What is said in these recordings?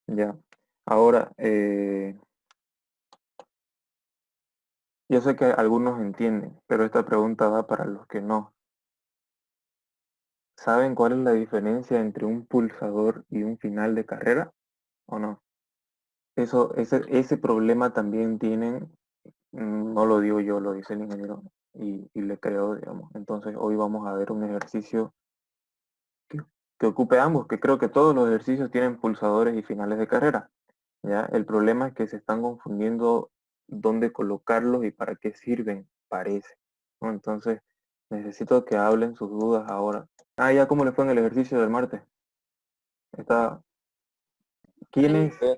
Ya. Ahora, yo sé que algunos entienden, pero esta pregunta va para los que no. ¿Saben cuál es la diferencia entre un pulsador y un final de carrera o no? Ese problema también tienen, no lo digo yo, lo dice el ingeniero y le creo, digamos. Entonces hoy vamos a ver un ejercicio que, que ocupe ambos, que creo que todos los ejercicios tienen pulsadores y finales de carrera. ¿Ya? El problema es que se están confundiendo dónde colocarlos y para qué sirven, parece, ¿no? Entonces, necesito que hablen sus dudas ahora. Ah, ya, ¿cómo le fue en el ejercicio del martes? Está, ¿quiénes Eh,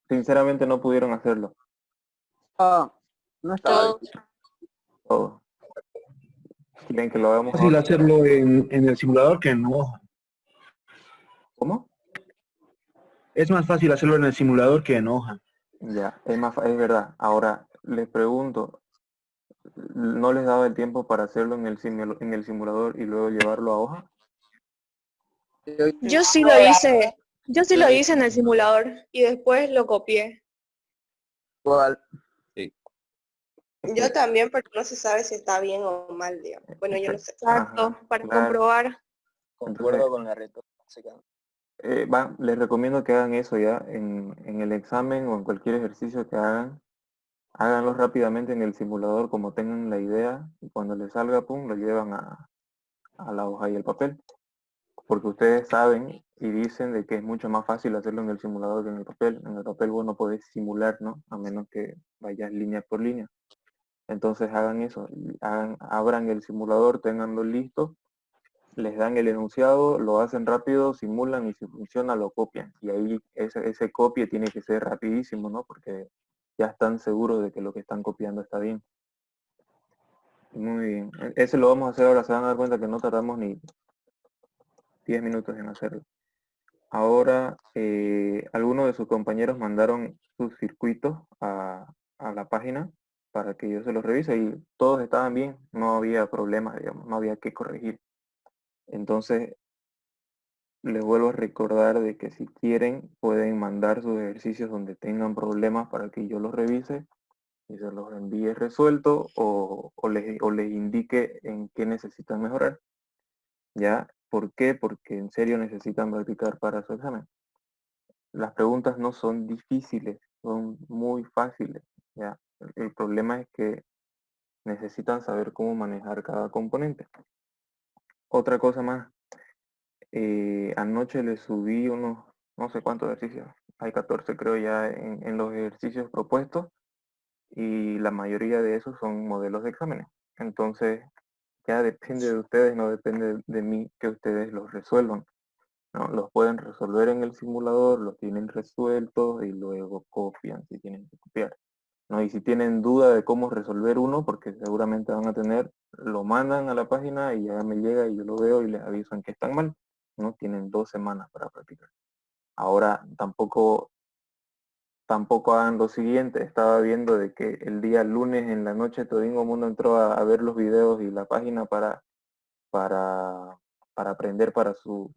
sinceramente no pudieron hacerlo? ah, no estaba Todo. difícil. Todos. ¿Quieren que lo hagamos Fácil ahora? hacerlo en el simulador que en hoja. ¿Cómo? Es más fácil hacerlo en el simulador que en hoja. Ya, es verdad. Ahora, les pregunto, ¿no les daba el tiempo para hacerlo en en el simulador y luego llevarlo a hoja? Yo sí lo hice. Yo sí lo hice en el simulador y después lo copié. Igual, sí. Es Yo que, también, pero no se sabe si está bien o mal, digamos. Bueno, yo no sé. Exacto, ajá, para claro. comprobar. Entonces, Concuerdo con la reto básica. les recomiendo que hagan eso ya en el examen o en cualquier ejercicio que hagan. Háganlo rápidamente en el simulador como tengan la idea y cuando les salga, pum, lo llevan a la hoja y el papel. Porque ustedes saben y dicen de que es mucho más fácil hacerlo en el simulador que en el papel. En el papel vos no podés simular, ¿no? A menos que vayas línea por línea. Entonces hagan eso, abran el simulador, tenganlo listo, les dan el enunciado, lo hacen rápido, simulan y si funciona lo copian. Y ahí ese copie tiene que ser rapidísimo, ¿no? Porque ya están seguros de que lo que están copiando está bien. Muy bien. Ese lo vamos a hacer ahora, se van a dar cuenta que no tardamos ni 10 minutos en hacerlo. Ahora, algunos de sus compañeros mandaron sus circuitos a la página para que yo se los revise y todos estaban bien, no había problemas, digamos, no había que corregir. Entonces, les vuelvo a recordar de que si quieren pueden mandar sus ejercicios donde tengan problemas para que yo los revise y se los envíe resuelto o les indique en qué necesitan mejorar. ¿Ya? ¿Por qué? Porque en serio necesitan practicar para su examen. Las preguntas no son difíciles, son muy fáciles. ¿Ya? El problema es que necesitan saber cómo manejar cada componente. Otra cosa más, anoche le subí unos, no sé cuántos ejercicios, hay 14 creo ya en los ejercicios propuestos y la mayoría de esos son modelos de exámenes. Entonces, ya depende de ustedes, no depende de mí que ustedes los resuelvan. ¿No? Los pueden resolver en el simulador, los tienen resueltos y luego copian si tienen que copiar. ¿No? Y si tienen duda de cómo resolver uno, porque seguramente van a tener, lo mandan a la página y ya me llega y yo lo veo y les avisan que están mal. ¿No? Tienen 2 semanas para practicar. Ahora tampoco hagan lo siguiente. Estaba viendo de que el día lunes en la noche todo el mundo entró a ver los videos y la página para, para aprender para su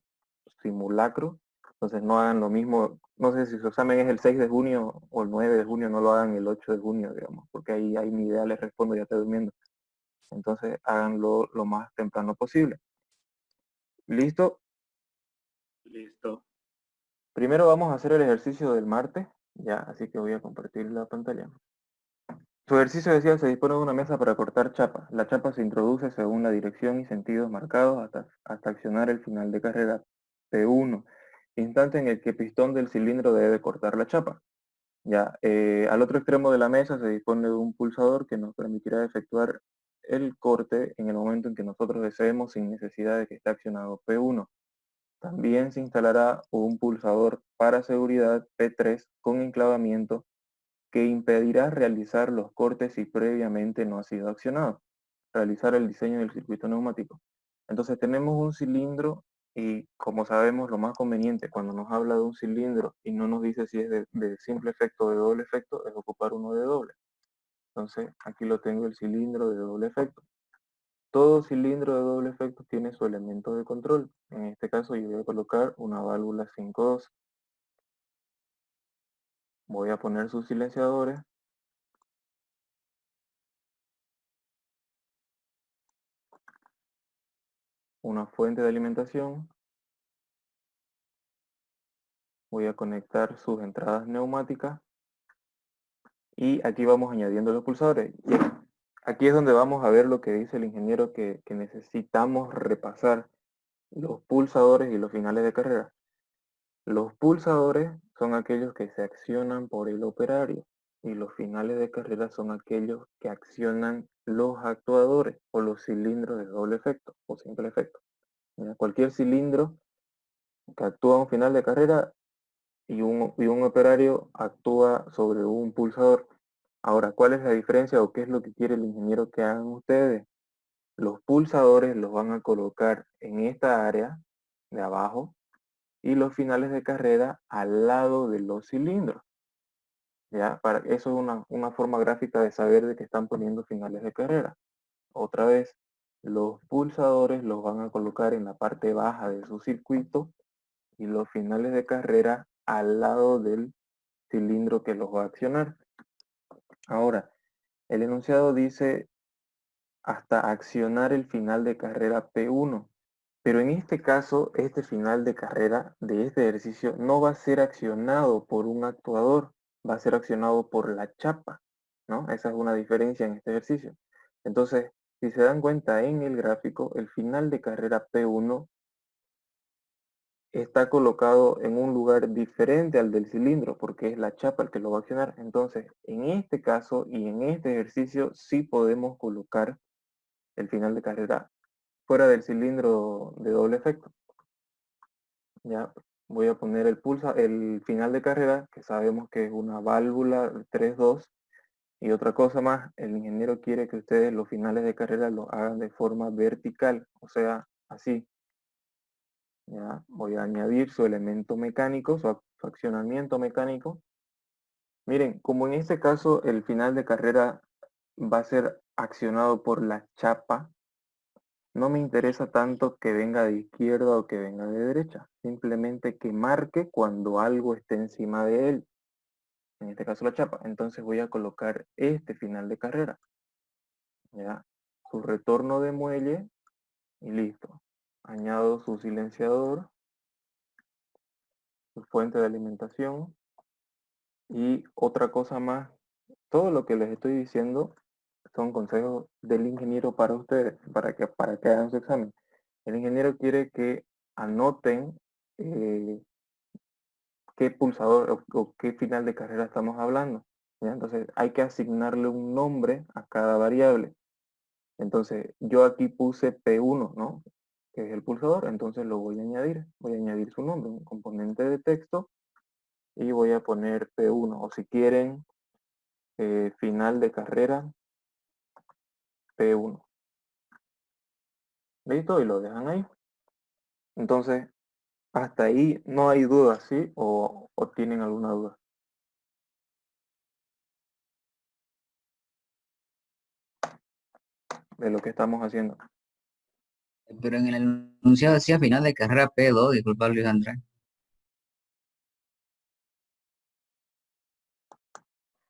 simulacro. Entonces no hagan lo mismo. No sé si su examen es el 6 de junio o el 9 de junio, no lo hagan el 8 de junio, digamos, porque ahí mi idea les respondo, ya está durmiendo. Entonces háganlo lo más temprano posible. ¿Listo? Listo. Primero vamos a hacer el ejercicio del martes, ya, así que voy a compartir la pantalla. Su ejercicio decía, se dispone de una mesa para cortar chapa. La chapa se introduce según la dirección y sentidos marcados hasta accionar el final de carrera P1, instante en el que el pistón del cilindro debe cortar la chapa. Ya, al otro extremo de la mesa se dispone de un pulsador que nos permitirá efectuar el corte en el momento en que nosotros deseemos sin necesidad de que esté accionado P1. También se instalará un pulsador para seguridad P3 con enclavamiento que impedirá realizar los cortes si previamente no ha sido accionado. Realizar el diseño del circuito neumático. Entonces tenemos un cilindro y como sabemos lo más conveniente cuando nos habla de un cilindro y no nos dice si es de simple efecto o de doble efecto es ocupar uno de doble. Entonces aquí lo tengo el cilindro de doble efecto. Todo cilindro de doble efecto tiene su elemento de control. En este caso yo voy a colocar una válvula 5.2. Voy a poner sus silenciadores. Una fuente de alimentación. Voy a conectar sus entradas neumáticas. Y aquí vamos añadiendo los pulsadores. Y aquí es donde vamos a ver lo que dice el ingeniero que necesitamos repasar los pulsadores y los finales de carrera. Los pulsadores son aquellos que se accionan por el operario y los finales de carrera son aquellos que accionan los actuadores o los cilindros de doble efecto o simple efecto. Cualquier cilindro que actúa a un final de carrera y un operario actúa sobre un pulsador. Ahora, ¿cuál es la diferencia o qué es lo que quiere el ingeniero que hagan ustedes? Los pulsadores los van a colocar en esta área de abajo y los finales de carrera al lado de los cilindros. ¿Ya? Eso es una forma gráfica de saber de que están poniendo finales de carrera. Otra vez, los pulsadores los van a colocar en la parte baja de su circuito y los finales de carrera al lado del cilindro que los va a accionar. Ahora, el enunciado dice hasta accionar el final de carrera P1. Pero en este caso, este final de carrera de este ejercicio no va a ser accionado por un actuador, va a ser accionado por la chapa, ¿no? Esa es una diferencia en este ejercicio. Entonces, si se dan cuenta en el gráfico, el final de carrera P1 está colocado en un lugar diferente al del cilindro, porque es la chapa el que lo va a accionar. Entonces, en este caso y en este ejercicio sí podemos colocar el final de carrera fuera del cilindro de doble efecto. Ya voy a poner el final de carrera, que sabemos que es una válvula 3-2. Y otra cosa más, el ingeniero quiere que ustedes los finales de carrera los hagan de forma vertical, o sea, así. Ya voy a añadir su elemento mecánico, su accionamiento mecánico. Miren, como en este caso el final de carrera va a ser accionado por la chapa, no me interesa tanto que venga de izquierda o que venga de derecha. Simplemente que marque cuando algo esté encima de él. En este caso la chapa. Entonces voy a colocar este final de carrera. ¿Ya? Su retorno de muelle y listo. Añado su silenciador, su fuente de alimentación y otra cosa más. Todo lo que les estoy diciendo son consejos del ingeniero para ustedes, para que hagan su examen. El ingeniero quiere que anoten qué pulsador o qué final de carrera estamos hablando. ¿Ya? Entonces hay que asignarle un nombre a cada variable. Entonces yo aquí puse P1, ¿no? Que es el pulsador, entonces lo voy a añadir. Voy a añadir su nombre, un componente de texto y voy a poner P1. O si quieren, final de carrera P1. ¿Listo? Y lo dejan ahí. Entonces, hasta ahí no hay duda, ¿sí? O tienen alguna duda. De lo que estamos haciendo. Pero en el enunciado decía final de carrera P2, disculpa Luis Andrés.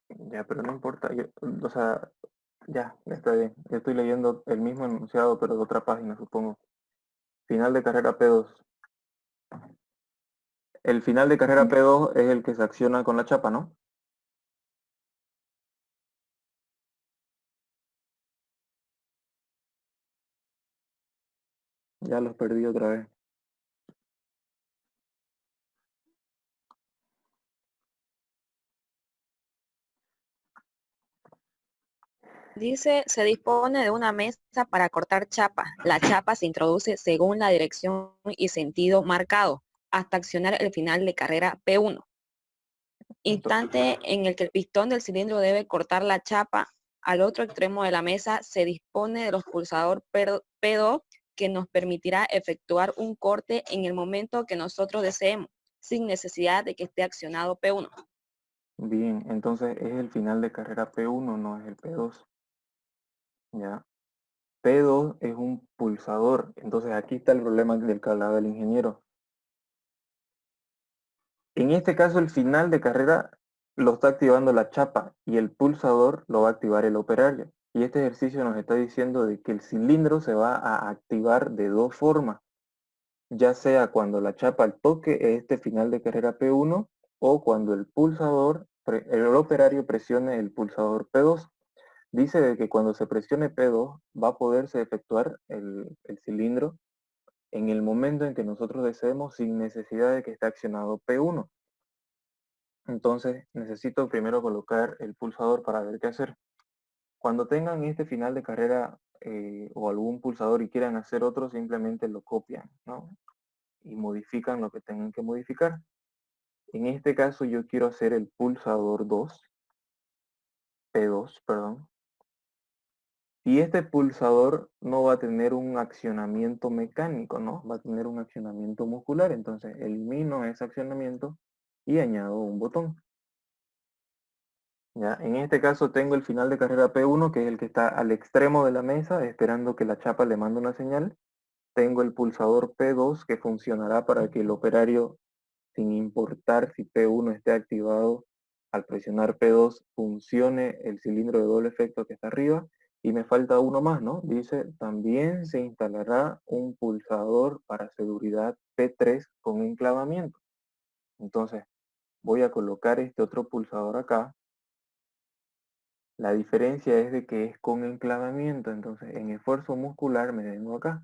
Ya, pero no importa. O sea, ya está bien. Yo estoy leyendo el mismo enunciado, pero de otra página, supongo. Final de carrera P2. El final de carrera P2 es el que se acciona con la chapa, ¿no? Ya los perdí otra vez. Dice, se dispone de una mesa para cortar chapa. La chapa se introduce según la dirección y sentido marcado hasta accionar el final de carrera P1. Instante en el que el pistón del cilindro debe cortar la chapa. Al otro extremo de la mesa se dispone de los pulsador P2 que nos permitirá efectuar un corte en el momento que nosotros deseemos, sin necesidad de que esté accionado P1. Bien, entonces es el final de carrera P1, no es el P2. Ya. P2 es un pulsador. Entonces aquí está el problema del que hablaba el ingeniero. En este caso el final de carrera lo está activando la chapa y el pulsador lo va a activar el operario. Y este ejercicio nos está diciendo de que el cilindro se va a activar de dos formas, ya sea cuando la chapa toque este final de carrera P1 o cuando el pulsador, el operario presione el pulsador P2. Dice de que cuando se presione P2 va a poderse efectuar el cilindro en el momento en que nosotros deseemos sin necesidad de que esté accionado P1. Entonces necesito primero colocar el pulsador para ver qué hacer. Cuando tengan este final de carrera o algún pulsador y quieran hacer otro, simplemente lo copian, ¿no? Y modifican lo que tengan que modificar. En este caso yo quiero hacer el pulsador 2, P2, perdón. Y este pulsador no va a tener un accionamiento mecánico, ¿no? Va a tener un accionamiento muscular. Entonces elimino ese accionamiento y añado un botón. ¿Ya? En este caso tengo el final de carrera P1, que es el que está al extremo de la mesa, esperando que la chapa le mande una señal. Tengo el pulsador P2, que funcionará para que el operario, sin importar si P1 esté activado, al presionar P2 funcione el cilindro de doble efecto que está arriba. Y me falta uno más, ¿no? Dice, también se instalará un pulsador para seguridad P3 con enclavamiento. Entonces, voy a colocar este otro pulsador acá. La diferencia es de que es con enclavamiento, entonces en esfuerzo muscular me vengo acá,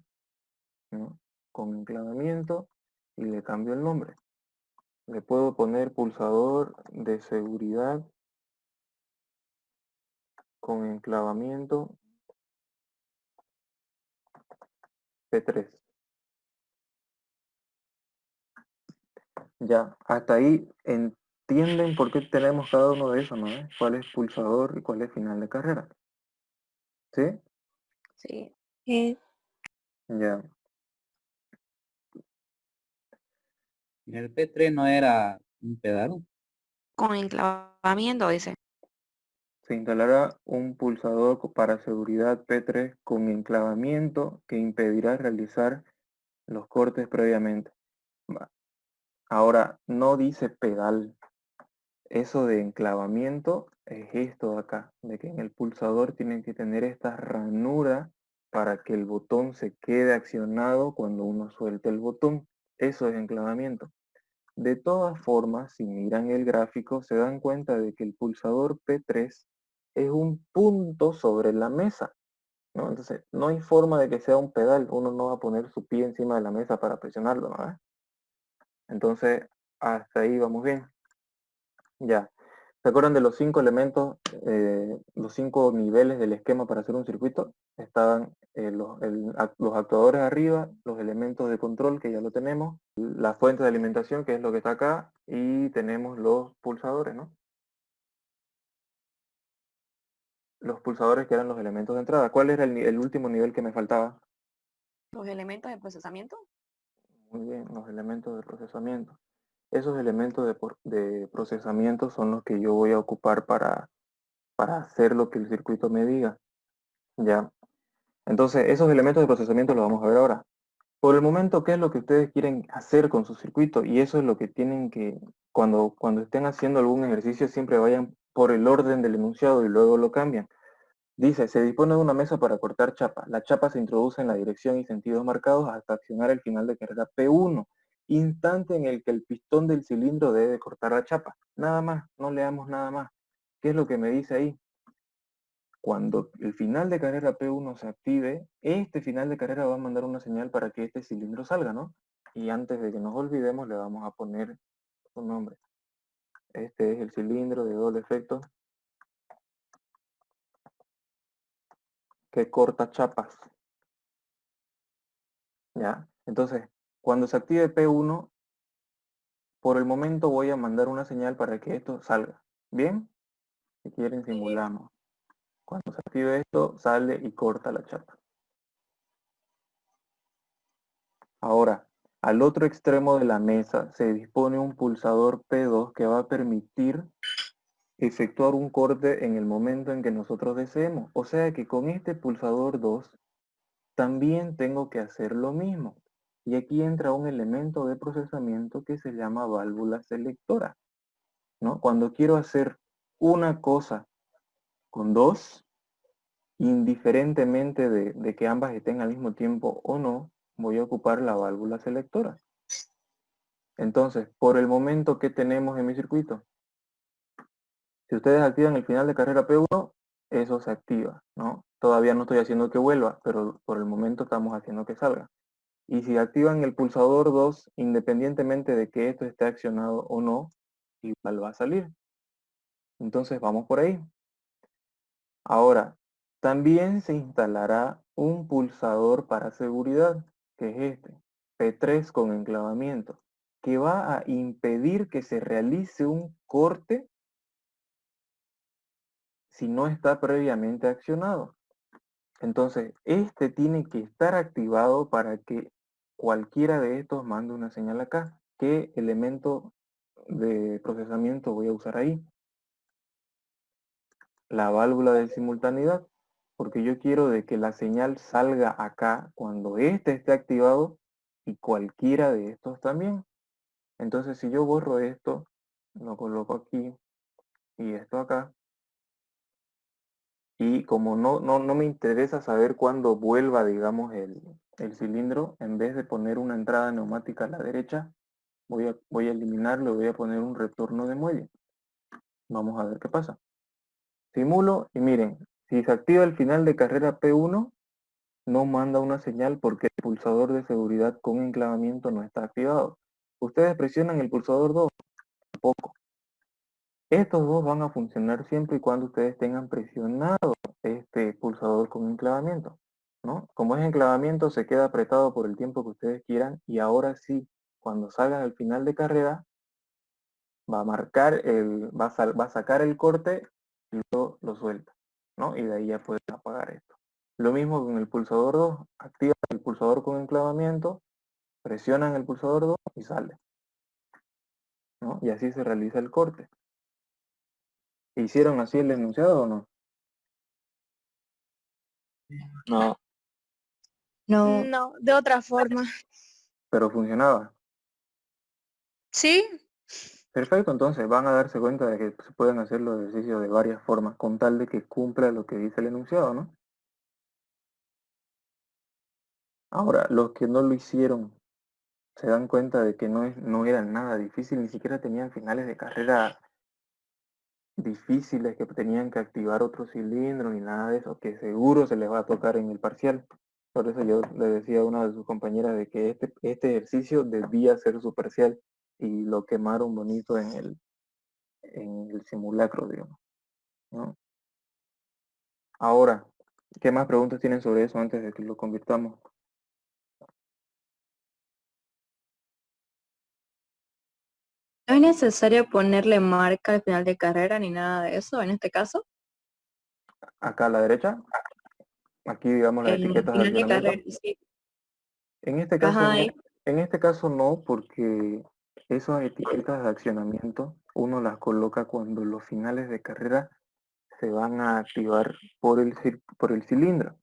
¿no? Con enclavamiento y le cambio el nombre. Le puedo poner pulsador de seguridad con enclavamiento P3. Ya, hasta ahí entienden por qué tenemos cada uno de esos, ¿no? ¿Cuál es pulsador y cuál es final de carrera? ¿Sí? Sí. Ya. Y el P3 no era un pedal. Con enclavamiento, dice. Se instalará un pulsador para seguridad P3 con enclavamiento que impedirá realizar los cortes previamente. Va. Ahora, no dice pedal. Eso de enclavamiento es esto de acá, de que en el pulsador tienen que tener esta ranura para que el botón se quede accionado cuando uno suelte el botón. Eso es enclavamiento. De todas formas, si miran el gráfico, se dan cuenta de que el pulsador P3 es un punto sobre la mesa, ¿no? Entonces, no hay forma de que sea un pedal. Uno no va a poner su pie encima de la mesa para presionarlo, ¿no? Entonces, hasta ahí vamos bien. Ya. ¿Se acuerdan de los 5 elementos, los 5 niveles del esquema para hacer un circuito? Estaban los actuadores arriba, los elementos de control, que ya lo tenemos, la fuente de alimentación, que es lo que está acá, y tenemos los pulsadores, ¿no? Los pulsadores que eran los elementos de entrada. ¿Cuál era el último nivel que me faltaba? Los elementos de procesamiento. Muy bien, los elementos de procesamiento. Esos elementos de procesamiento son los que yo voy a ocupar para hacer lo que el circuito me diga. ¿Ya? Entonces, esos elementos de procesamiento los vamos a ver ahora. Por el momento, ¿qué es lo que ustedes quieren hacer con su circuito? Y eso es lo que tienen que, cuando estén haciendo algún ejercicio, siempre vayan por el orden del enunciado y luego lo cambian. Dice, se dispone de una mesa para cortar chapa. La chapa se introduce en la dirección y sentidos marcados hasta accionar el final de carrera P1, instante en el que el pistón del cilindro debe cortar la chapa. Nada más, no leamos nada más. ¿Qué es lo que me dice ahí? Cuando el final de carrera P1 se active, este final de carrera va a mandar una señal para que este cilindro salga, ¿no? Y antes de que nos olvidemos, le vamos a poner su nombre. Este es el cilindro de doble efecto que corta chapas. ¿Ya? Entonces, cuando se active P1, por el momento voy a mandar una señal para que esto salga. ¿Bien? Si quieren, simulamos. Cuando se active esto, sale y corta la chapa. Ahora, al otro extremo de la mesa se dispone un pulsador P2 que va a permitir efectuar un corte en el momento en que nosotros deseemos. O sea que con este pulsador 2 también tengo que hacer lo mismo. Y aquí entra un elemento de procesamiento que se llama válvula selectora. ¿no? Cuando quiero hacer una cosa con dos, indiferentemente de que ambas estén al mismo tiempo o no, voy a ocupar la válvula selectora. Entonces, por el momento, ¿qué tenemos en mi circuito? Si ustedes activan el final de carrera P1, eso se activa, ¿no? Todavía no estoy haciendo que vuelva, pero por el momento estamos haciendo que salga. Y si activan el pulsador 2, independientemente de que esto esté accionado o no, igual va a salir. Entonces vamos por ahí. Ahora, también se instalará un pulsador para seguridad, que es este, P3 con enclavamiento, que va a impedir que se realice un corte si no está previamente accionado. Entonces, este tiene que estar activado para que cualquiera de estos mande una señal acá. ¿Qué elemento de procesamiento voy a usar ahí? La válvula de simultaneidad, porque yo quiero de que la señal salga acá cuando este esté activado y cualquiera de estos también. Entonces, si yo borro esto, lo coloco aquí y esto acá, y como no me interesa saber cuándo vuelva, digamos, el cilindro, en vez de poner una entrada neumática a la derecha, voy a eliminarlo y voy a poner un retorno de muelle. Vamos a ver qué pasa. Simulo y miren, si se activa el final de carrera P1, no manda una señal porque el pulsador de seguridad con enclavamiento no está activado. Ustedes presionan el pulsador 2, tampoco. Estos dos van a funcionar siempre y cuando ustedes tengan presionado este pulsador con enclavamiento, ¿no? Como es enclavamiento, se queda apretado por el tiempo que ustedes quieran y ahora sí, cuando salgan al final de carrera, va a marcar va a sacar el corte y lo suelta, ¿no? Y de ahí ya pueden apagar esto. Lo mismo con el pulsador 2, activan el pulsador con enclavamiento, presionan el pulsador 2 y sale, ¿no? Y así se realiza el corte. ¿Hicieron así el enunciado o no? No, No, No, de otra forma. Pero funcionaba. ¿Sí? Perfecto, entonces van a darse cuenta de que se pueden hacer los ejercicios de varias formas con tal de que cumpla lo que dice el enunciado, ¿no? Ahora, los que no lo hicieron se dan cuenta de que no era nada difícil, ni siquiera tenían finales de carrera difíciles que tenían que activar otro cilindro ni nada de eso, que seguro se les va a tocar en el parcial. Por eso yo le decía a una de sus compañeras de que este ejercicio debía ser su parcial y lo quemaron bonito en el simulacro, digamos, ¿no? Ahora, ¿qué más preguntas tienen sobre eso antes de que lo convirtamos? no es necesario ponerle marca al final de carrera ni nada de eso en este caso. Acá a la derecha, aquí digamos las El etiquetas de final de accionamiento. carrera, sí. En este caso Ajá, no, ahí. en este caso no, porque esas etiquetas de accionamiento uno las coloca cuando los finales de carrera se van a activar por el cilindro.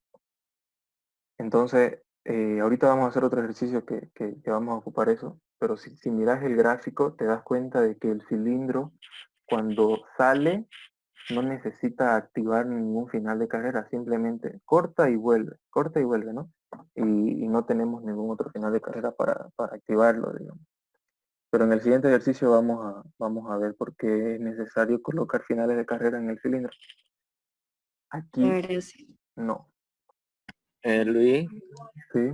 Entonces, ahorita vamos a hacer otro ejercicio que vamos a ocupar eso, pero si miras el gráfico te das cuenta de que el cilindro cuando sale no necesita activar ningún final de carrera, simplemente corta y vuelve, ¿no? Y no tenemos ningún otro final de carrera para activarlo, digamos. Pero en el siguiente ejercicio vamos a ver por qué es necesario colocar finales de carrera en el cilindro. Aquí Chévere, sí. no, Luis, ¿sí?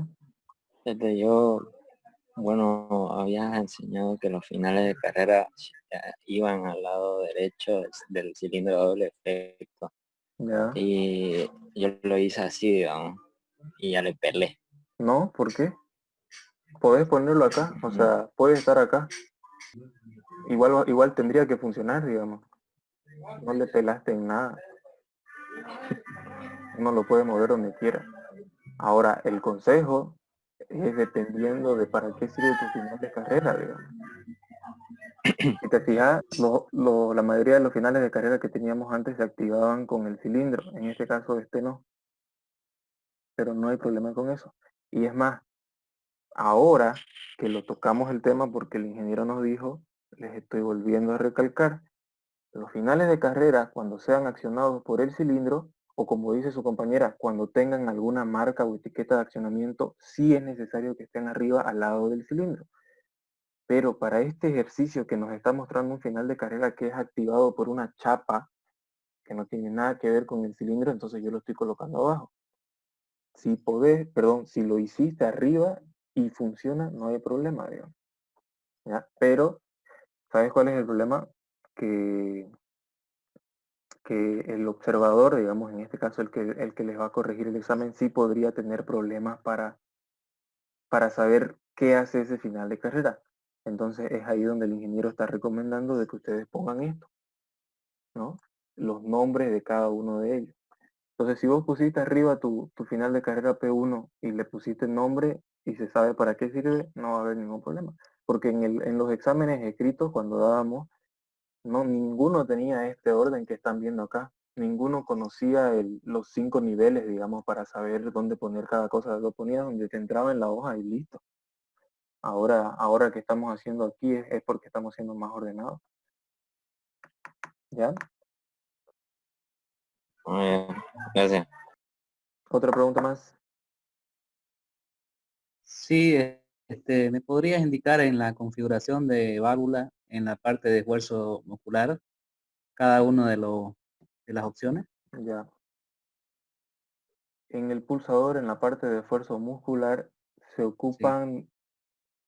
bueno, habías enseñado que los finales de carrera iban al lado derecho del cilindro de doble efecto. ¿Ya? Y yo lo hice así, digamos, y ya le pelé. ¿No? ¿Por qué? Podés ponerlo acá, o sea, puede estar acá. Igual tendría que funcionar, digamos. No le pelaste en nada. Uno lo puede mover donde quiera. Ahora, el consejo es dependiendo de para qué sirve tu final de carrera, digamos. Si te fijas, la mayoría de los finales de carrera que teníamos antes se activaban con el cilindro. En este caso, este no. Pero no hay problema con eso. Y es más, ahora que lo tocamos el tema porque el ingeniero nos dijo, les estoy volviendo a recalcar Los finales de carrera, cuando sean accionados por el cilindro, o como dice su compañera, cuando tengan alguna marca o etiqueta de accionamiento, sí es necesario que estén arriba al lado del cilindro. Pero para este ejercicio que nos está mostrando un final de carrera que es activado por una chapa, que no tiene nada que ver con el cilindro, entonces yo lo estoy colocando abajo. Si podés, perdón, si lo hiciste arriba y funciona, no hay problema, digamos. ¿Ya? Pero, ¿sabes cuál es el problema? Que el observador, digamos, en este caso el que les va a corregir el examen, sí podría tener problemas para saber qué hace ese final de carrera. Entonces es ahí donde el ingeniero está recomendando de que ustedes pongan esto, ¿no? Los nombres de cada uno de ellos. Entonces si vos pusiste arriba tu final de carrera P1 y le pusiste nombre y se sabe para qué sirve, no va a haber ningún problema. Porque en los exámenes escritos, cuando dábamos, no, ninguno tenía este orden que están viendo acá. Ninguno conocía los 5 niveles, digamos, para saber dónde poner cada cosa. Lo ponía donde te entraba en la hoja y listo. Ahora que estamos haciendo aquí es porque estamos siendo más ordenados. ¿Ya? Muy bien, gracias. ¿Otra pregunta más? Sí, ¿me podrías indicar en la configuración de válvula, en la parte de esfuerzo muscular, cada uno de las opciones? Ya. En el pulsador, en la parte de esfuerzo muscular, se Sí, ocupan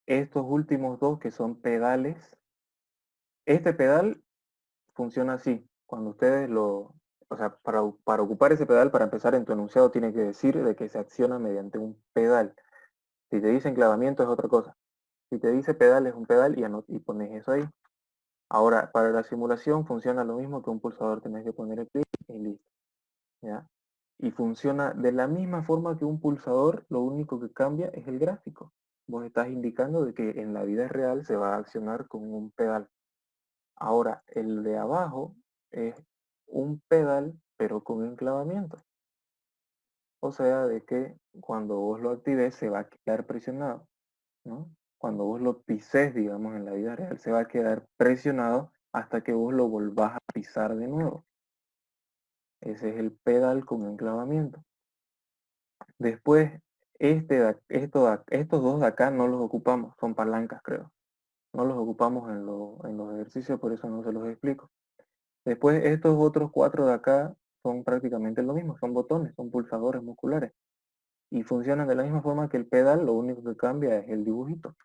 estos últimos dos que son pedales. Este pedal funciona así. Cuando ustedes o sea, para ocupar ese pedal, para empezar en tu enunciado, tiene que decir de que se acciona mediante un pedal. Si te dice enclavamiento es otra cosa. Si te dice pedal es un pedal y pones eso ahí. Ahora, para la simulación funciona lo mismo que un pulsador. Tenés que poner el clic y listo. ¿Ya? Y funciona de la misma forma que un pulsador, lo único que cambia es el gráfico. Vos estás indicando de que en la vida real se va a accionar con un pedal. Ahora, el de abajo es un pedal, pero con enclavamiento. O sea, de que cuando vos lo actives se va a quedar presionado, ¿no? Cuando vos lo pises, digamos, en la vida real, se va a quedar presionado hasta que vos lo volvás a pisar de nuevo. Ese es el pedal con enclavamiento. Después, estos dos de acá no los ocupamos, son palancas, creo. No los ocupamos en los ejercicios, por eso no se los explico. Después, estos otros 4 de acá son prácticamente lo mismo, son botones, son pulsadores musculares. Y funcionan de la misma forma que el pedal, lo único que cambia es el dibujito.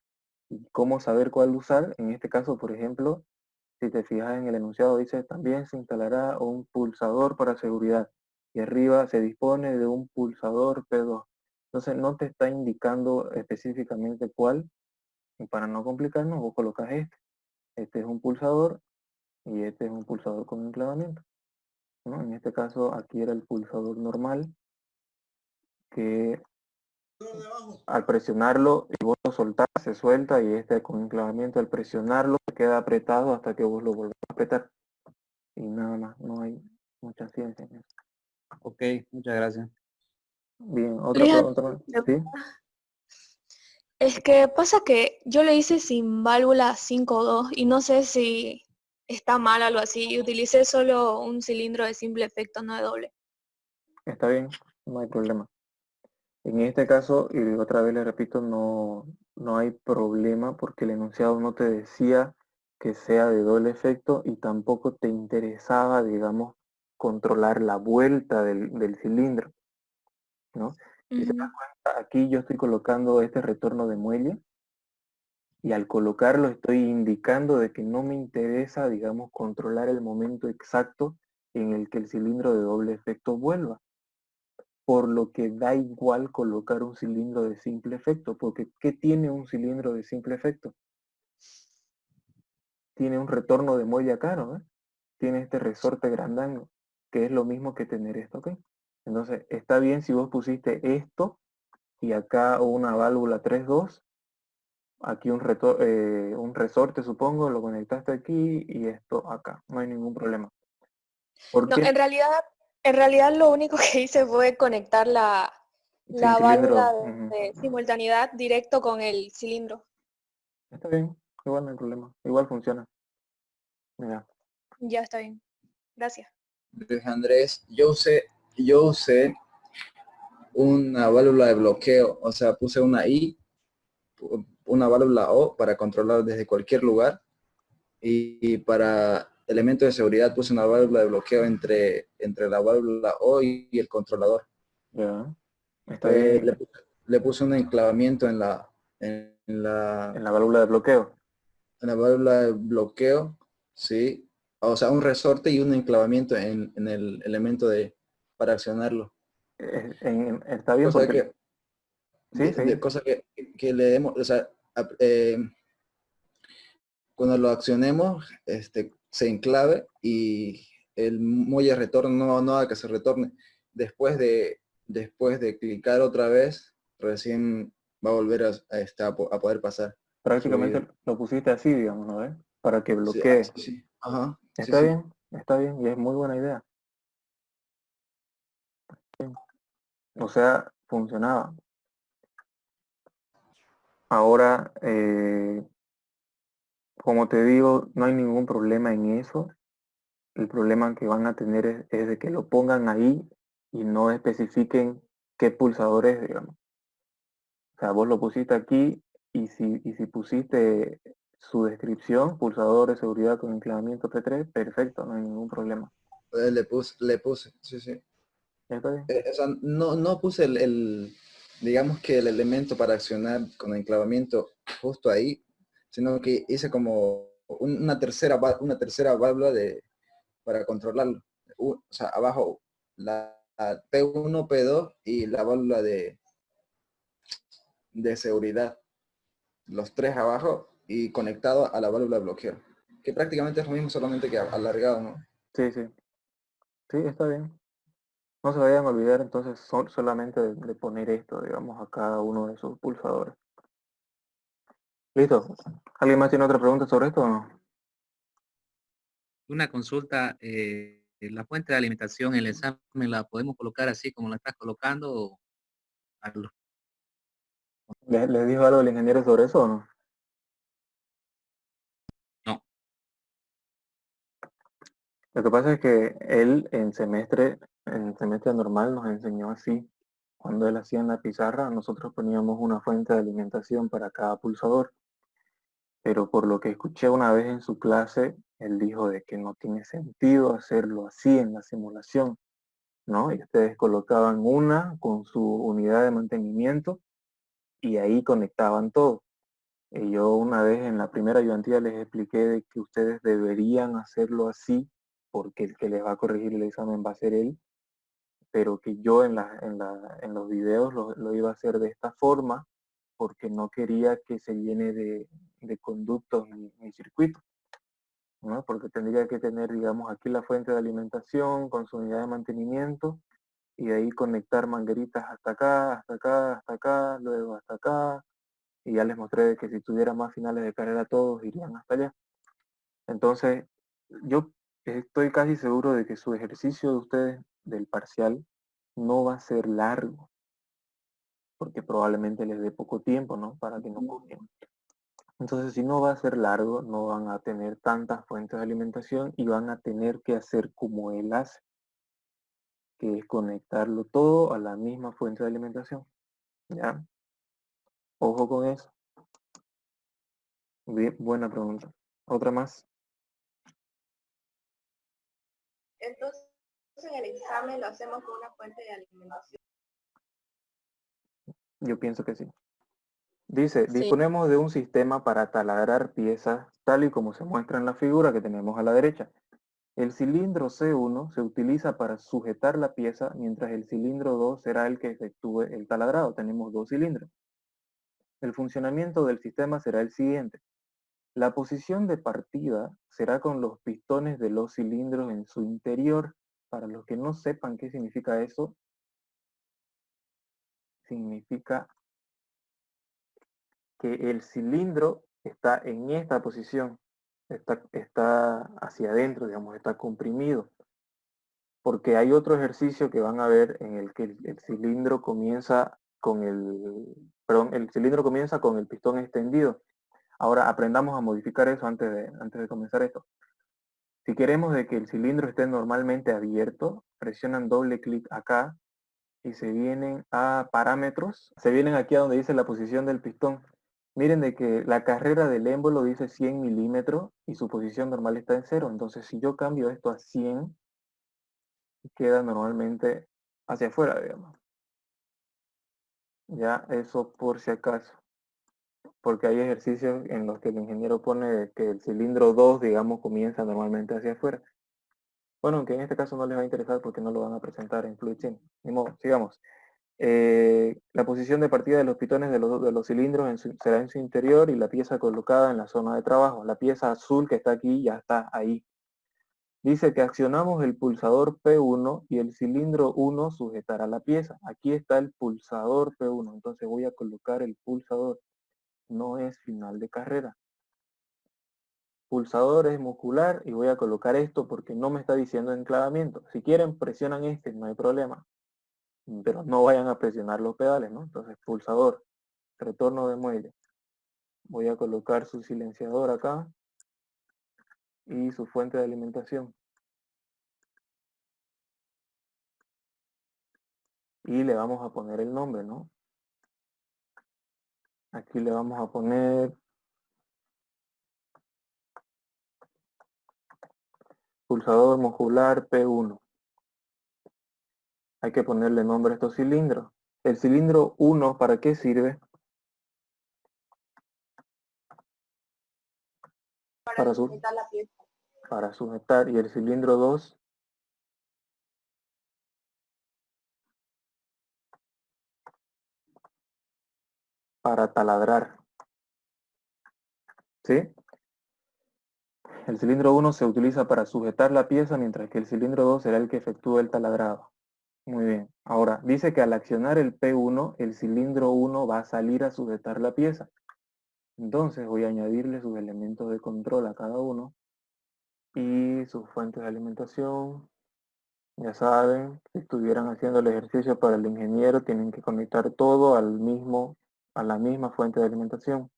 ¿Y cómo saber cuál usar? En este caso, por ejemplo, si te fijas en el enunciado, dice también se instalará un pulsador para seguridad. Y arriba se dispone de un pulsador P2. Entonces no te está indicando específicamente cuál. Y para no complicarnos, vos colocas este. Este es un pulsador y este es un pulsador con enclavamiento, ¿no? En este caso, aquí era el pulsador normal, que al presionarlo y vos lo soltás, se suelta, y este con enclavamiento al presionarlo se queda apretado hasta que vos lo volvás a apretar. Y nada más, no hay mucha ciencia en eso. ok, muchas gracias. Bien, otra Lea, pregunta más. ¿Sí? es que pasa que yo le hice sin válvula 5.2 y no sé si está mal algo así. Y utilicé solo un cilindro de simple efecto, no de doble. Está bien, no hay problema. En este caso, y otra vez le repito, no hay problema porque el enunciado no te decía que sea de doble efecto y tampoco te interesaba, digamos, controlar la vuelta del cilindro, ¿no? Si se dan cuenta, aquí yo estoy colocando este retorno de muelle y al colocarlo estoy indicando de que no me interesa, digamos, controlar el momento exacto en el que el cilindro de doble efecto vuelva. Por lo que da igual colocar un cilindro de simple efecto, porque ¿qué tiene un cilindro de simple efecto? Tiene un retorno de muelle acá, ¿no? Tiene este resorte grandango, que es lo mismo que tener esto, ¿ok? Entonces, está bien si vos pusiste esto y acá una válvula 3.2, aquí un resorte, supongo, lo conectaste aquí y esto acá, no hay ningún problema. ¿Por No, qué? en realidad lo único que hice fue conectar Sin la válvula cilindro, de simultaneidad directo con el cilindro. está bien, igual no hay problema, igual funciona. Mira. Ya está bien. Gracias. Luis Andrés, yo usé una válvula de bloqueo, o sea, puse una I, una válvula O para controlar desde cualquier lugar, y para elementos de seguridad puse una válvula de bloqueo entre la válvula O y el controlador. Ya. Está bien. Le puse un enclavamiento en En la válvula de bloqueo. la válvula de bloqueo, sí, o sea, un resorte y un enclavamiento en el elemento para accionarlo. Está bien Cosa porque... que, Sí, sí. cosa que le demos, o sea, cuando lo accionemos, se enclave y el muelle retorno no haga que se retorne. Después de clicar otra vez, recién va a volver a poder pasar su vida. Prácticamente lo pusiste así, digamos, ¿no ves? Para que Sí, bloquee. sí, sí. Ajá, sí, Está sí. bien, está bien y es muy buena idea. Sí. O sea, funcionaba. Ahora, como te digo, no hay ningún problema en eso. El problema que van a tener es de que lo pongan ahí y no especifiquen qué pulsadores, digamos. O sea, vos lo pusiste aquí y si pusiste su descripción, pulsador de seguridad con enclavamiento P3, perfecto, no hay ningún problema. Le puse, sí, sí. ¿Está bien? O sea, no puse digamos que el elemento para accionar con enclavamiento justo ahí, sino que hice como una tercera válvula para controlarlo. O sea, abajo la P1, P2 y la válvula de seguridad. Los tres abajo y conectado a la válvula de bloqueo. Que prácticamente es lo mismo, solamente que alargado, ¿no? Sí, sí. Sí, está bien. No se vayan a olvidar entonces solamente de poner esto, digamos, a cada uno de sus pulsadores. ¿Listo? ¿Alguien más tiene otra pregunta sobre esto o no? Una consulta, la fuente de alimentación en el examen la podemos colocar así como la estás colocando o algo? ¿Les dijo algo el ingeniero sobre eso o no? No. Lo que pasa es que él en semestre normal nos enseñó así. Cuando él hacía en la pizarra, nosotros poníamos una fuente de alimentación para cada pulsador. Pero por lo que escuché una vez en su clase, él dijo de que no tiene sentido hacerlo así en la simulación, ¿no? Y ustedes colocaban una con su unidad de mantenimiento y ahí conectaban todo. Y yo una vez en la primera ayudantía les expliqué de que ustedes deberían hacerlo así porque el que les va a corregir el examen va a ser él, pero que yo en los videos lo iba a hacer de esta forma porque no quería que se llene de conductos mi circuito, ¿no? Porque tendría que tener, digamos, aquí la fuente de alimentación con su unidad de mantenimiento y de ahí conectar mangueritas hasta acá, hasta acá, hasta acá, luego hasta acá, y ya les mostré de que si tuviera más finales de carrera todos irían hasta allá. Entonces, yo estoy casi seguro de que su ejercicio de ustedes del parcial no va a ser largo, porque probablemente les dé poco tiempo, ¿no? Para que no copien. Entonces, si no va a ser largo, no van a tener tantas fuentes de alimentación y van a tener que hacer como él hace, que es conectarlo todo a la misma fuente de alimentación. ¿Ya? Ojo con eso. Bien, buena pregunta. ¿Otra más? Entonces, el examen lo hacemos con una fuente de alimentación. Yo pienso que sí. Dice, Sí. disponemos de un sistema para taladrar piezas tal y como se muestra en la figura que tenemos a la derecha. El cilindro C1 se utiliza para sujetar la pieza, mientras el cilindro 2 será el que efectúe el taladrado. Tenemos dos cilindros. El funcionamiento del sistema será el siguiente. La posición de partida será con los pistones de los cilindros en su interior. Para los que no sepan qué significa eso, significa que el cilindro está en esta posición, está hacia adentro, digamos, está comprimido. Porque hay otro ejercicio que van a ver en el que el cilindro comienza el cilindro comienza con el pistón extendido. Ahora aprendamos a modificar eso antes de comenzar esto. Si queremos de que el cilindro esté normalmente abierto, presionan doble clic acá y se vienen a parámetros. Se vienen aquí a donde dice la posición del pistón. Miren de que la carrera del émbolo dice 100 milímetros y su posición normal está en 0. Entonces si yo cambio esto a 100, queda normalmente hacia afuera, digamos. Ya, eso por si acaso. Porque hay ejercicios en los que el ingeniero pone que el cilindro 2, digamos, comienza normalmente hacia afuera. Bueno, aunque en este caso no les va a interesar porque no lo van a presentar en Fluid Sim. Ni modo, sigamos. La posición de partida de los pitones de los cilindros será en su interior y la pieza colocada en la zona de trabajo. La pieza azul que está aquí ya está ahí. Dice que accionamos el pulsador P1 y el cilindro 1 sujetará la pieza. Aquí está el pulsador P1, entonces voy a colocar el pulsador. No es final de carrera. Pulsador es muscular y voy a colocar esto porque no me está diciendo enclavamiento. Si quieren presionan este, no hay problema. Pero no vayan a presionar los pedales, ¿no? Entonces pulsador, retorno de muelle. Voy a colocar su silenciador acá y su fuente de alimentación. Y le vamos a poner el nombre, ¿no? Aquí le vamos a poner pulsador muscular P1. Hay que ponerle nombre a estos cilindros. El cilindro 1, ¿para qué sirve? Para sujetar la pieza. Para sujetar. Y el cilindro 2, para taladrar. ¿Sí? El cilindro 1 se utiliza para sujetar la pieza, mientras que el cilindro 2 será el que efectúa el taladrado. Muy bien. Ahora, dice que al accionar el P1, el cilindro 1 va a salir a sujetar la pieza. Entonces voy a añadirle sus elementos de control a cada uno y sus fuentes de alimentación. Ya saben, si estuvieran haciendo el ejercicio para el ingeniero, tienen que conectar todo a la misma fuente de alimentación,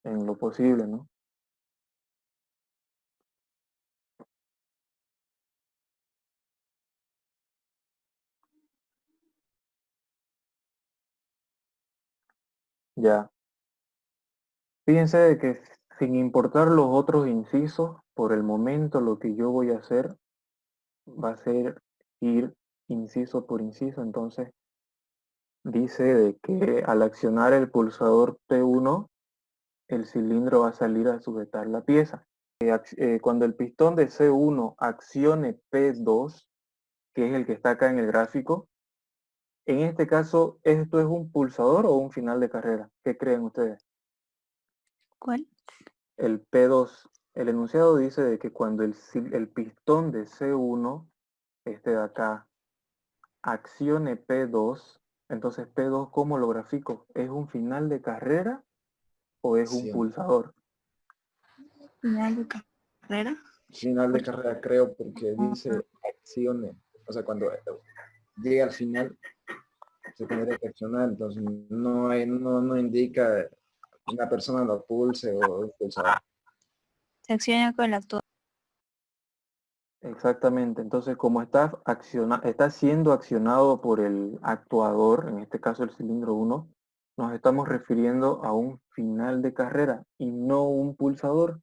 en lo posible, ¿no? Ya. Fíjense de que sin importar los otros incisos, por el momento lo que yo voy a hacer va a ser ir inciso por inciso. Entonces dice de que al accionar el pulsador P1, el cilindro va a salir a sujetar la pieza. Cuando el pistón de C1 accione P2, que es el que está acá en el gráfico, en este caso, ¿esto es un pulsador o un final de carrera? ¿Qué creen ustedes? ¿Cuál? El P2. El enunciado dice de que cuando el pistón de C1, este de acá, accione P2, entonces P2, ¿cómo lo grafico? ¿Es un final de carrera o es un Sí, pulsador? Final de carrera. final de carrera creo porque dice acciones. O sea, cuando llega al final se tendría que accionar, entonces no indica una persona lo pulse o impulsador. Se acciona con la actual. Exactamente. Entonces, como está siendo accionado por el actuador, en este caso el cilindro 1, nos estamos refiriendo a un final de carrera y no un pulsador.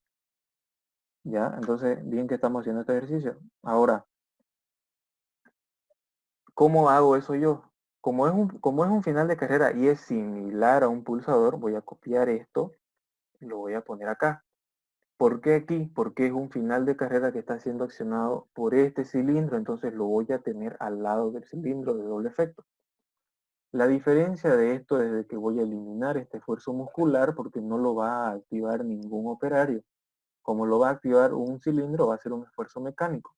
¿Ya? Entonces, bien que estamos haciendo este ejercicio. Ahora, ¿cómo hago eso yo? Como es un final de carrera y es similar a un pulsador, voy a copiar esto y lo voy a poner acá. ¿Por qué aquí? Porque es un final de carrera que está siendo accionado por este cilindro, entonces lo voy a tener al lado del cilindro de doble efecto. La diferencia de esto es de que voy a eliminar este esfuerzo muscular porque no lo va a activar ningún operario. Como lo va a activar un cilindro, va a ser un esfuerzo mecánico.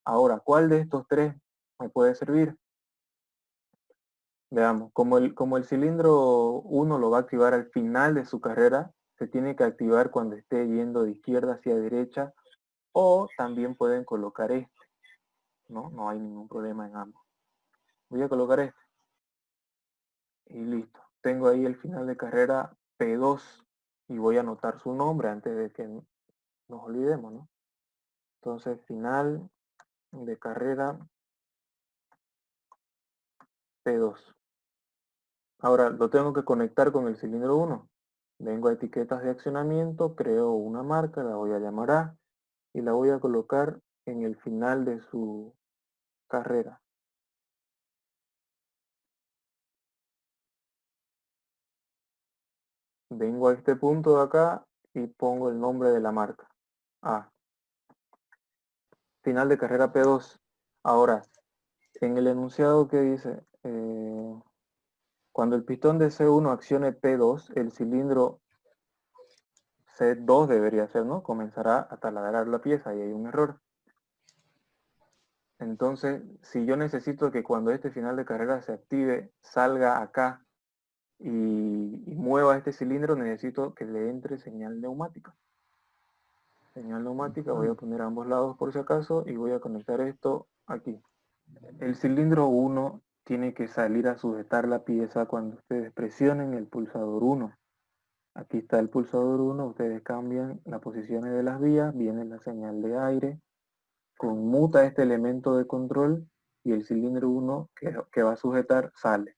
Ahora, ¿cuál de estos tres me puede servir? Veamos, como el cilindro 1 lo va a activar al final de su carrera, se tiene que activar cuando esté yendo de izquierda hacia derecha, o también pueden colocar este, ¿no? No hay ningún problema en ambos. Voy a colocar este. Y listo. Tengo ahí el final de carrera P2 y voy a anotar su nombre antes de que nos olvidemos, ¿no? Entonces, final de carrera P2. Ahora, lo tengo que conectar con el cilindro 1. Vengo a etiquetas de accionamiento, creo una marca, la voy a llamar A y la voy a colocar en el final de su carrera. Vengo a este punto de acá y pongo el nombre de la marca. A. Final de carrera P2. Ahora, en el enunciado que dice, cuando el pistón de C1 accione P2, el cilindro C2 debería ser, ¿no? Comenzará a taladrar la pieza y hay un error. Entonces, si yo necesito que cuando este final de carrera se active, salga acá y mueva este cilindro, necesito que le entre señal neumática. Señal neumática, voy a poner a ambos lados por si acaso y voy a conectar esto aquí. El cilindro 1 tiene que salir a sujetar la pieza cuando ustedes presionen el pulsador 1. Aquí está el pulsador 1, ustedes cambian las posiciones de las vías, viene la señal de aire, conmuta este elemento de control y el cilindro 1 que va a sujetar sale.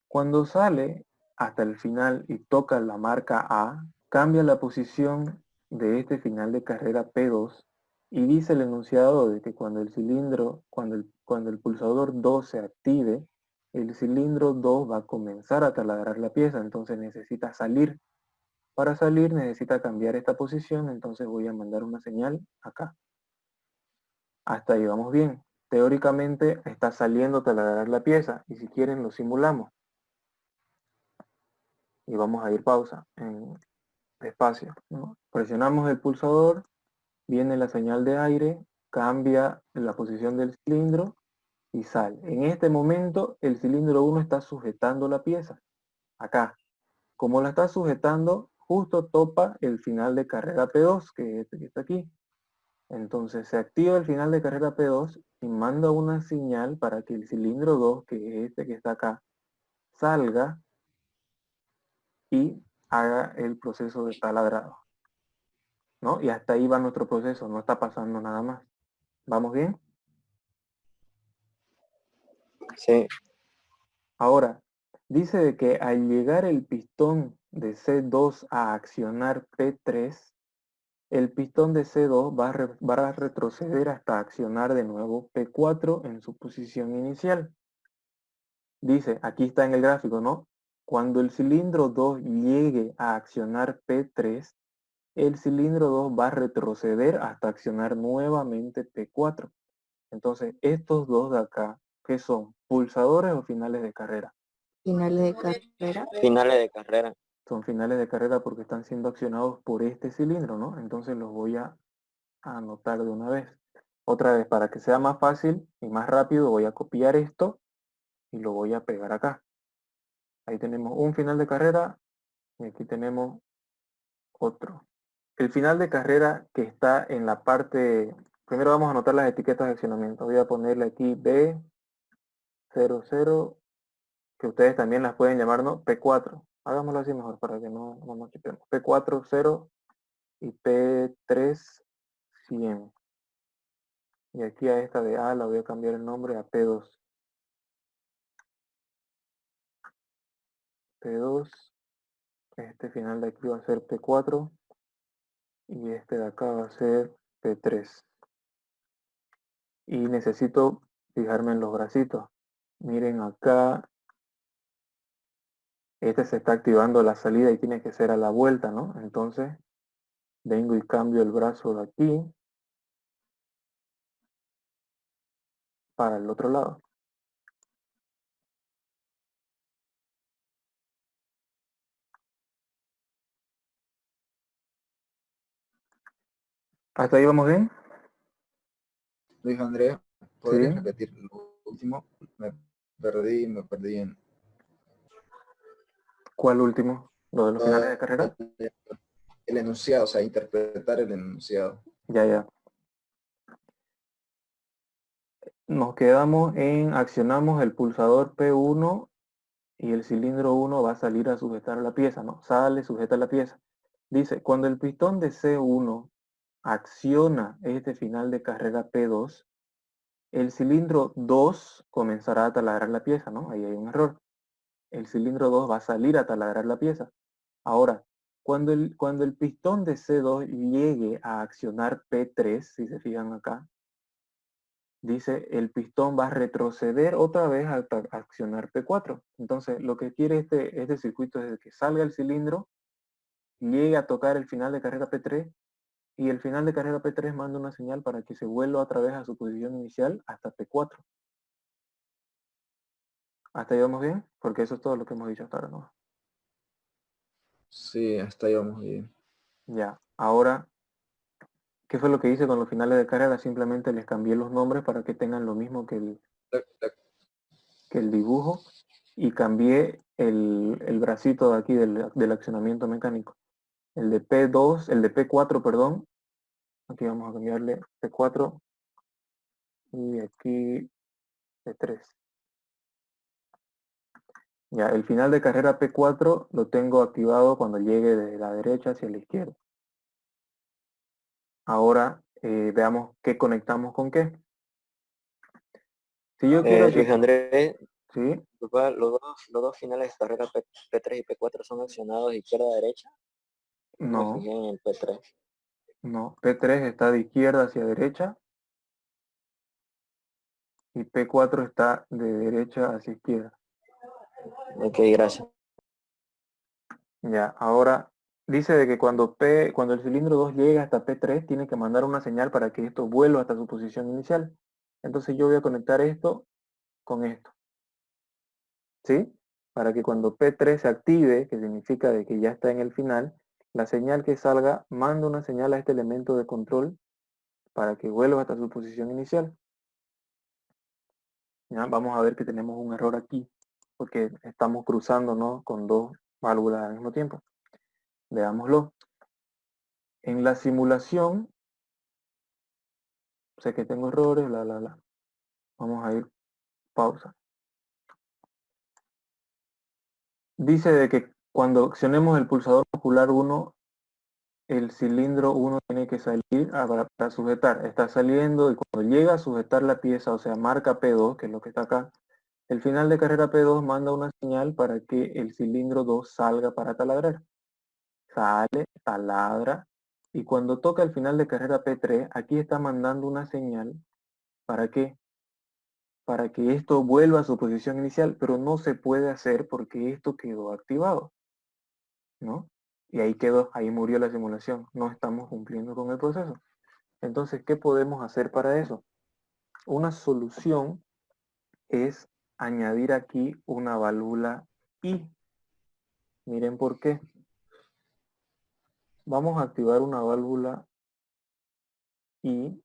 Cuando sale hasta el final y toca la marca A, cambia la posición de este final de carrera P2 y dice el enunciado de que cuando el cilindro, cuando el pulsador 2 se active, el cilindro 2 va a comenzar a taladrar la pieza, entonces necesita salir. Para salir necesita cambiar esta posición, entonces voy a mandar una señal acá. Hasta ahí vamos bien. Teóricamente está saliendo a taladrar la pieza y si quieren lo simulamos. Y vamos a ir pausa, despacio, ¿no? Presionamos el pulsador, viene la señal de aire, cambia la posición del cilindro y sale. En este momento el cilindro 1 está sujetando la pieza, acá. Como la está sujetando, justo topa el final de carrera P2, que es este que está aquí. Entonces se activa el final de carrera P2 y manda una señal para que el cilindro 2, que es este que está acá, salga y haga el proceso de taladrado, ¿no? Y hasta ahí va nuestro proceso, no está pasando nada más. ¿Vamos bien? Sí. Ahora, dice de que al llegar el pistón de C2 a accionar P3, el pistón de C2 va a retroceder hasta accionar de nuevo P4 en su posición inicial. Dice, aquí está en el gráfico, ¿no? Cuando el cilindro 2 llegue a accionar P3, el cilindro 2 va a retroceder hasta accionar nuevamente P4. Entonces, estos dos de acá, ¿qué son? ¿Pulsadores o finales de carrera? Finales de carrera. Finales de carrera. Son finales de carrera porque están siendo accionados por este cilindro, ¿no? Entonces los voy a anotar de una vez. Otra vez, para que sea más fácil y más rápido, voy a copiar esto y lo voy a pegar acá. Ahí tenemos un final de carrera y aquí tenemos otro. El final de carrera que está en la parte... Primero vamos a anotar las etiquetas de accionamiento. Voy a ponerle aquí B00, que ustedes también las pueden llamar, ¿no? P4. Hagámoslo así mejor para que no nos chipemos. P4 0 y P3 100. Y aquí a esta de A la voy a cambiar el nombre a P2. P2. Este final de aquí va a ser P4. Y este de acá va a ser P3. Y necesito fijarme en los bracitos. Miren acá. Este se está activando la salida y tiene que ser a la vuelta, ¿no? Entonces, vengo y cambio el brazo de aquí para el otro lado. ¿Hasta ahí vamos bien? Luis Andrés, ¿podrías Sí. repetir lo último? Me perdí en... ¿Cuál último? ¿Lo de los finales de carrera? El enunciado, o sea, interpretar el enunciado. Ya. Nos quedamos en accionamos el pulsador P1 y el cilindro 1 va a salir a sujetar la pieza, ¿no? Sale, sujeta la pieza. Dice, cuando el pistón de C1 acciona este final de carrera P2, el cilindro 2 comenzará a taladrar la pieza, ¿no? Ahí hay un error. El cilindro 2 va a salir a taladrar la pieza. Ahora, cuando el pistón de C2 llegue a accionar P3, si se fijan acá, dice el pistón va a retroceder otra vez hasta accionar P4. Entonces, lo que quiere este circuito es que salga el cilindro, llegue a tocar el final de carrera P3 y el final de carrera P3 manda una señal para que se vuelva otra vez a su posición inicial hasta P4. ¿Hasta ahí vamos bien? Porque eso es todo lo que hemos dicho hasta ahora, ¿no? Sí, hasta ahí vamos bien. Ya, ahora, ¿qué fue lo que hice con los finales de carrera? Simplemente les cambié los nombres para que tengan lo mismo que Tac, tac. el dibujo y cambié el bracito de aquí del accionamiento mecánico. El de P2, el de P4, perdón. Aquí vamos a cambiarle P4 y aquí P3. Ya, el final de carrera P4 lo tengo activado cuando llegue de la derecha hacia la izquierda. Ahora veamos qué conectamos con qué. Si yo quiero Luis que... Andrés, ¿Sí? disculpa, los dos finales de carrera P3 y P4 son accionados de izquierda a derecha. No me No, fijé en el P3. no. P3 está de izquierda hacia derecha y P4 está de derecha hacia izquierda. Ok, gracias. Ya, ahora dice de que cuando el cilindro 2 llega hasta P3, tiene que mandar una señal para que esto vuelva hasta su posición inicial. Entonces yo voy a conectar esto con esto. ¿Sí? Para que cuando P3 se active, que significa de que ya está en el final, la señal que salga manda una señal a este elemento de control para que vuelva hasta su posición inicial. ¿Ya? Vamos a ver que tenemos un error aquí, porque estamos cruzando, ¿no?, con dos válvulas al mismo tiempo. Veámoslo. En la simulación, sé que tengo errores, bla. Vamos a ir pausa. Dice de que cuando accionemos el pulsador ocular 1, el cilindro 1 tiene que salir para sujetar. Está saliendo y cuando llega a sujetar la pieza, o sea, marca P2, que es lo que está acá, el final de carrera P2 manda una señal para que el cilindro 2 salga para taladrar. Sale, taladra, y cuando toca el final de carrera P3, aquí está mandando una señal para que esto vuelva a su posición inicial, pero no se puede hacer porque esto quedó activado, ¿no? Y ahí quedó, ahí murió la simulación, no estamos cumpliendo con el proceso. Entonces, ¿qué podemos hacer para eso? Una solución es añadir aquí una válvula I. Miren por qué. Vamos a activar una válvula I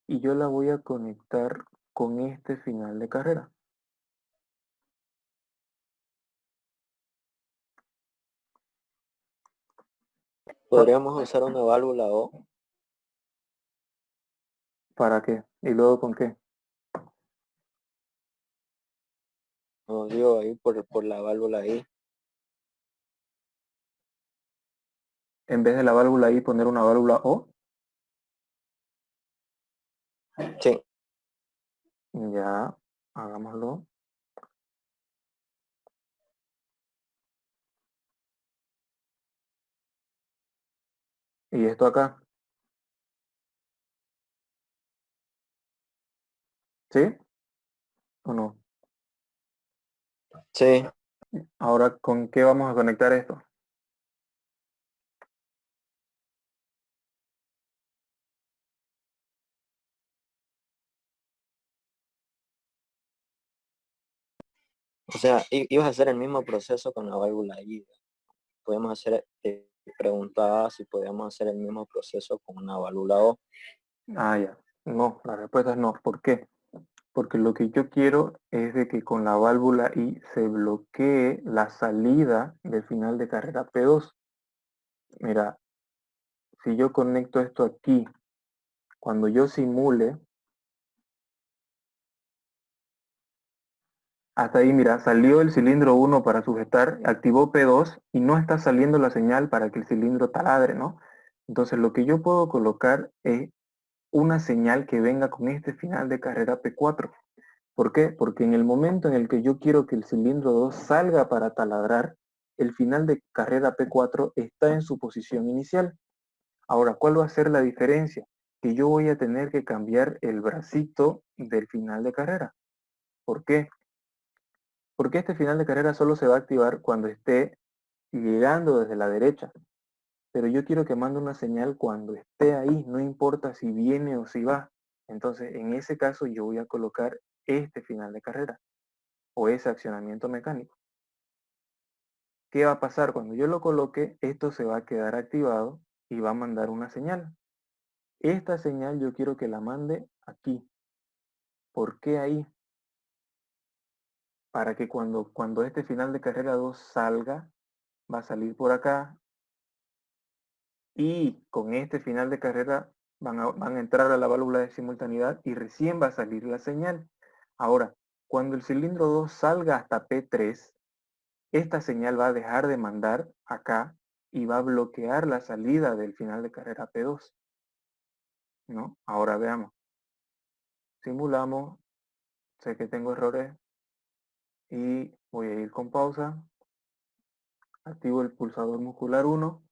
y yo la voy a conectar con este final de carrera. Podríamos usar una válvula O. ¿Para qué? ¿Y luego con qué? No digo ahí por la válvula I. En vez de la válvula I poner una válvula O. Sí. Ya, hagámoslo. Y esto acá. ¿Sí? ¿O no? Sí. Ahora, ¿con qué vamos a conectar esto? O sea, ibas a hacer el mismo proceso con la válvula I. Podemos hacer, preguntaba si podíamos hacer el mismo proceso con una válvula O. Ah, ya. No, la respuesta es no. ¿Por qué? Porque lo que yo quiero es de que con la válvula I se bloquee la salida del final de carrera P2. Mira, si yo conecto esto aquí, cuando yo simule, Hasta ahí, mira, salió el cilindro 1 para sujetar, activó P2 y no está saliendo la señal para que el cilindro taladre, ¿no? Entonces lo que yo puedo colocar es una señal que venga con este final de carrera P4. ¿Por qué? Porque en el momento en el que yo quiero que el cilindro 2 salga para taladrar, el final de carrera P4 está en su posición inicial. Ahora, ¿cuál va a ser la diferencia? Que yo voy a tener que cambiar el bracito del final de carrera. ¿Por qué? Porque este final de carrera solo se va a activar cuando esté llegando desde la derecha. Pero yo quiero que mande una señal cuando esté ahí, no importa si viene o si va. Entonces, en ese caso yo voy a colocar este final de carrera o ese accionamiento mecánico. ¿Qué va a pasar? Cuando yo lo coloque, esto se va a quedar activado y va a mandar una señal. Esta señal yo quiero que la mande aquí. ¿Por qué ahí? Para que cuando este final de carrera 2 salga, va a salir por acá y con este final de carrera van a entrar a la válvula de simultaneidad y recién va a salir la señal. Ahora, cuando el cilindro 2 salga hasta P3, esta señal va a dejar de mandar acá y va a bloquear la salida del final de carrera P2. ¿No? Ahora veamos. Simulamos. Sé que tengo errores y voy a ir con pausa. Activo el pulsador muscular 1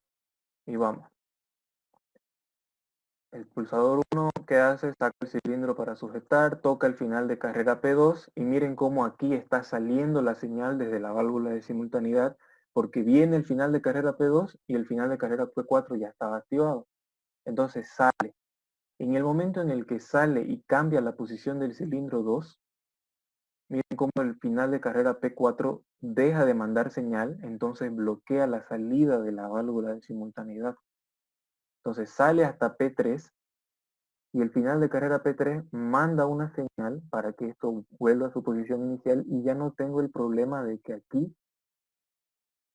y vamos. El pulsador 1, ¿qué hace? Saca el cilindro para sujetar, toca el final de carrera P2 y miren cómo aquí está saliendo la señal desde la válvula de simultaneidad porque viene el final de carrera P2 y el final de carrera P4 ya estaba activado. Entonces sale. En el momento en el que sale y cambia la posición del cilindro 2, miren cómo el final de carrera P4 deja de mandar señal, entonces bloquea la salida de la válvula de simultaneidad. Entonces sale hasta P3 y el final de carrera P3 manda una señal para que esto vuelva a su posición inicial y ya no tengo el problema de que aquí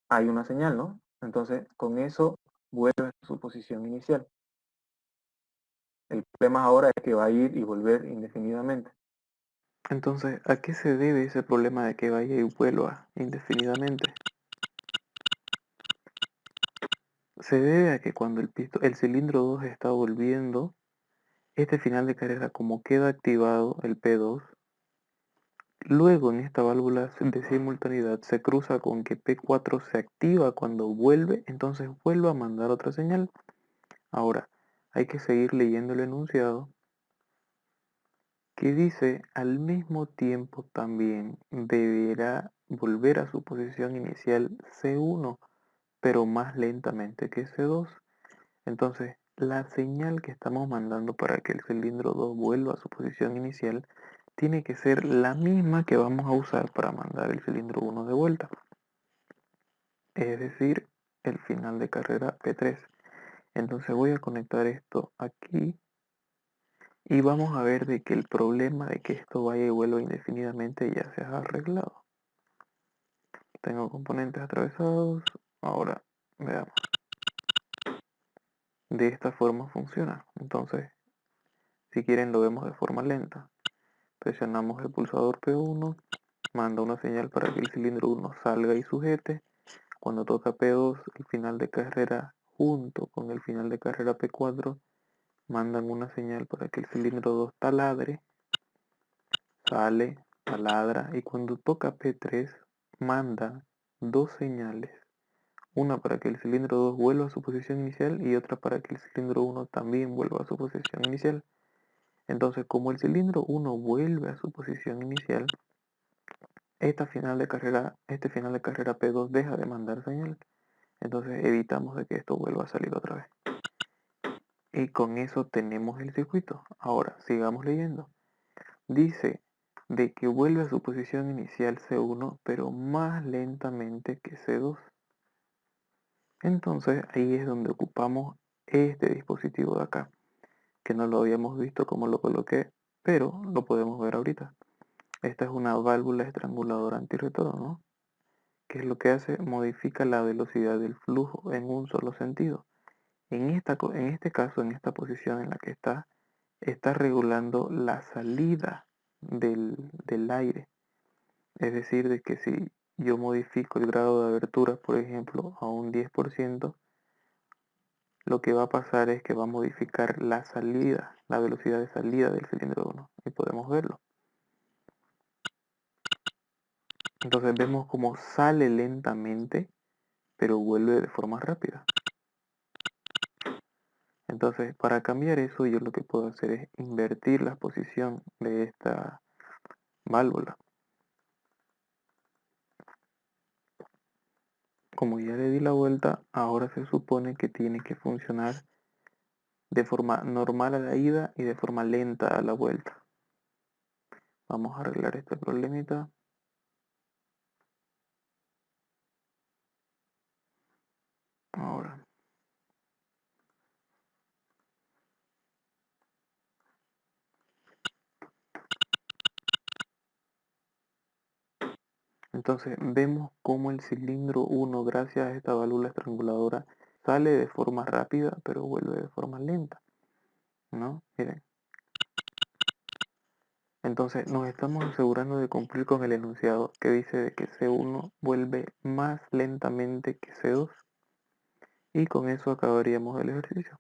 hay una señal, ¿no? Entonces con eso vuelve a su posición inicial. El problema ahora es que va a ir y volver indefinidamente. Entonces, ¿a qué se debe ese problema de que vaya y vuelva indefinidamente? Se debe a que cuando el cilindro 2 está volviendo, este final de carrera como queda activado el P2, luego en esta válvula de simultaneidad se cruza con que P4 se activa cuando vuelve, entonces vuelve a mandar otra señal. Ahora, hay que seguir leyendo el enunciado que dice al mismo tiempo también deberá volver a su posición inicial C1, pero más lentamente que C2. Entonces, la señal que estamos mandando para que el cilindro 2 vuelva a su posición inicial tiene que ser la misma que vamos a usar para mandar el cilindro 1 de vuelta. Es decir, el final de carrera P3. Entonces voy a conectar esto aquí y vamos a ver de que el problema de que esto vaya y vuelva indefinidamente ya se ha arreglado. Tengo componentes atravesados. Ahora, veamos. De esta forma funciona. Entonces, si quieren lo vemos de forma lenta. Presionamos el pulsador P1, manda una señal para que el cilindro 1 salga y sujete. Cuando toca P2, el final de carrera junto con el final de carrera P4 mandan una señal para que el cilindro 2 taladre, sale, taladra y cuando toca P3 manda dos señales. Una para que el cilindro 2 vuelva a su posición inicial y otra para que el cilindro 1 también vuelva a su posición inicial. Entonces, como el cilindro 1 vuelve a su posición inicial, este final de carrera P2 deja de mandar señal. Entonces evitamos de que esto vuelva a salir otra vez. Y con eso tenemos el circuito. Ahora, sigamos leyendo. Dice de que vuelve a su posición inicial C1, pero más lentamente que C2. Entonces ahí es donde ocupamos este dispositivo de acá, que no lo habíamos visto como lo coloqué, pero lo podemos ver ahorita. Esta es una válvula estranguladora antirretorno, que es lo que hace, modifica la velocidad del flujo en un solo sentido. En este caso, en esta posición en la que está regulando la salida del aire. Es decir, de que si yo modifico el grado de abertura, por ejemplo, a un 10%, lo que va a pasar es que va a modificar la salida, la velocidad de salida del cilindro 1. Y podemos verlo. Entonces vemos cómo sale lentamente, pero vuelve de forma rápida. Entonces, para cambiar eso, yo lo que puedo hacer es invertir la posición de esta válvula. Como ya le di la vuelta, ahora se supone que tiene que funcionar de forma normal a la ida y de forma lenta a la vuelta. Vamos a arreglar este problemita. Ahora. Entonces vemos cómo el cilindro 1, gracias a esta válvula estranguladora, sale de forma rápida, pero vuelve de forma lenta, ¿no? Miren. Entonces nos estamos asegurando de cumplir con el enunciado que dice de que C1 vuelve más lentamente que C2. Y con eso acabaríamos el ejercicio.